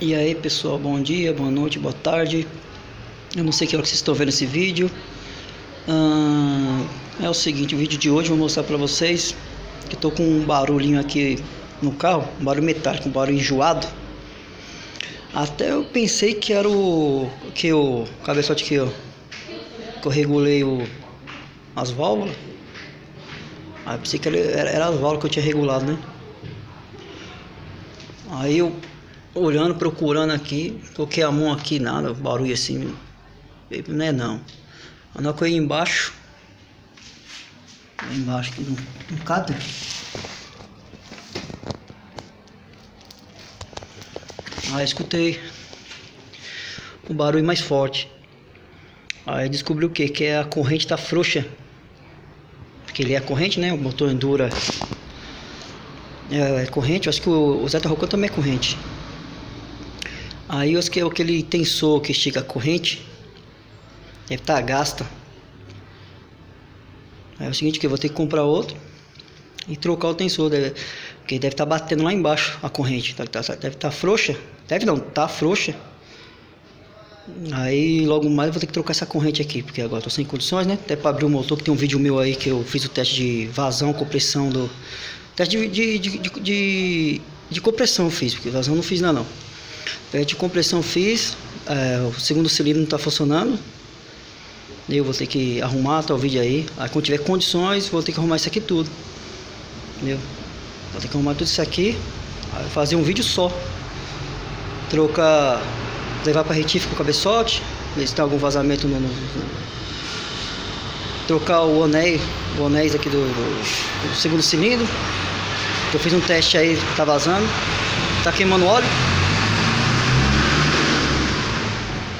E aí pessoal, bom dia, boa noite, boa tarde. Eu não sei que hora que vocês estão vendo esse vídeo. É o seguinte, o vídeo de hoje eu vou mostrar pra vocês que eu tô com um barulhinho aqui no carro, um barulho metálico, um barulho enjoado. Até eu pensei que era o cabeçote aqui, ó, que eu regulei as válvulas. Aí eu pensei que era as válvulas que eu tinha regulado, né? Aí eu olhando, procurando aqui, coloquei a mão aqui, nada, barulho assim, não é não. Quando eu ia embaixo, aqui no cátedro, aí escutei o barulho mais forte. Aí descobri o que? Que a corrente tá frouxa. Porque ele é corrente, né? O motor Endura é corrente. Eu acho que o Zeta Rocan também é corrente. Aí eu acho que é aquele tensor que estica a corrente deve estar gasta. Aí é o seguinte, que eu vou ter que comprar outro e trocar o tensor, porque deve estar batendo lá embaixo a corrente. Deve estar frouxa. Deve não, tá frouxa. Aí logo mais eu vou ter que trocar essa corrente aqui, porque agora eu tô sem condições, né? Até para abrir o motor, que tem um vídeo meu aí que eu fiz o teste de vazão, compressão do... Teste de compressão eu fiz, porque vazão não fiz nada não. Teste de compressão fiz, o segundo cilindro não tá funcionando. Eu vou ter que arrumar, tá o vídeo aí. Aí quando tiver condições, vou ter que arrumar isso aqui tudo. Entendeu? Vou ter que arrumar tudo isso aqui, aí fazer um vídeo só. Trocar... levar para retífica o cabeçote, ver se tem algum vazamento trocar o anéis aqui do segundo cilindro. Eu fiz um teste aí, tá vazando, tá queimando óleo.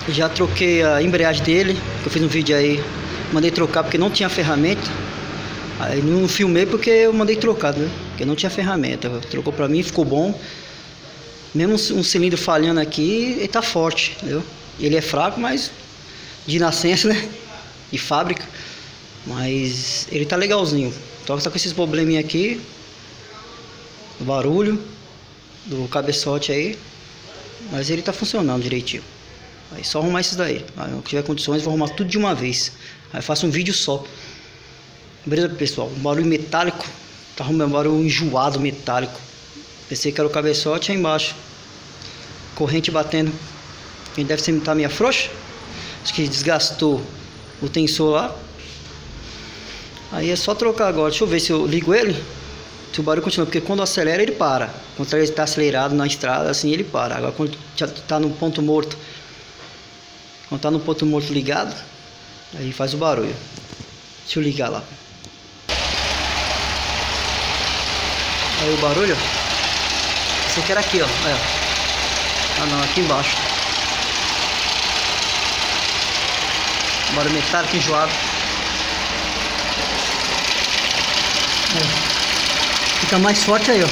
Já troquei a embreagem dele, que eu fiz um vídeo aí, mandei trocar porque não tinha ferramenta. Aí não filmei porque eu mandei trocar, né? Porque não tinha ferramenta. Trocou pra mim, ficou bom. Mesmo um cilindro falhando aqui, ele tá forte, entendeu? Ele é fraco, mas de nascença, né? De fábrica. Mas ele tá legalzinho. Só que tá com esses probleminha aqui. O barulho do cabeçote aí. Mas ele tá funcionando direitinho. Aí só arrumar esses daí. Aí, se tiver condições, vou arrumar tudo de uma vez. Aí eu faço um vídeo só. Beleza, pessoal? Um barulho metálico. Tá arrumando um barulho enjoado metálico. Pensei que era o cabeçote aí embaixo. Corrente batendo. Quem deve ser tá meio frouxa. Acho que desgastou o tensor lá. Aí é só trocar agora. Deixa eu ver se eu ligo ele. Se o barulho continua. Porque quando acelera ele para. Quando ele está acelerado na estrada assim ele para. Agora quando já está no ponto morto. Quando está no ponto morto ligado. Aí faz o barulho. Deixa eu ligar lá. Aí o barulho. Esse aqui era aqui, ó. Ah não, aqui embaixo. Barulho metálico enjoado. Fica mais forte aí, ó.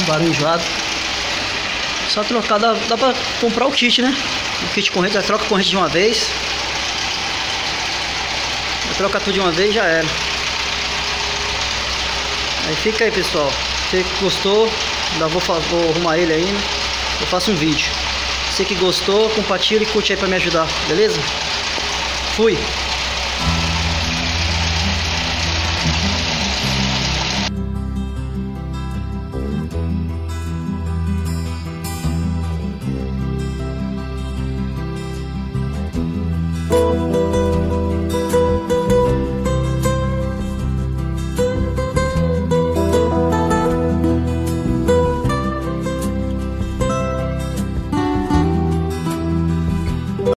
Barulho enjoado. Só trocar, dá pra comprar o kit, né? O kit corrente, já troca a corrente de uma vez. Troca tudo de uma vez, já era. Aí fica aí, pessoal. Se gostou, ainda vou arrumar ele ainda. Eu faço um vídeo. Se que gostou, compartilha e curte aí pra me ajudar, beleza? Fui!